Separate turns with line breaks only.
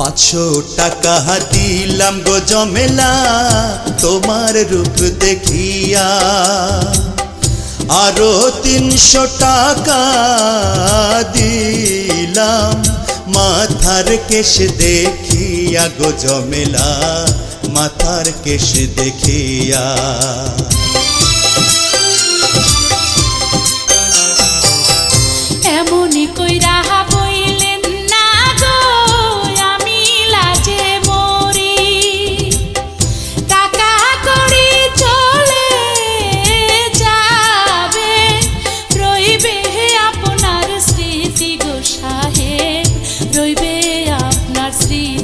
500 টাকা দিলাম গো জমেলা তোমার রূপ দেখিয়া, আরো 300 টাকা দিলাম মাথার কেশ দেখিয়া গো জমেলা মাথার কেশ দেখিয়া।
এমনি কইরা বইলেন না গো আমি লাজে মরি, টাকা করি চলে যাবে রইবে আপনার স্মৃতি গো সাহেব, রইবে আপনার স্মৃতি।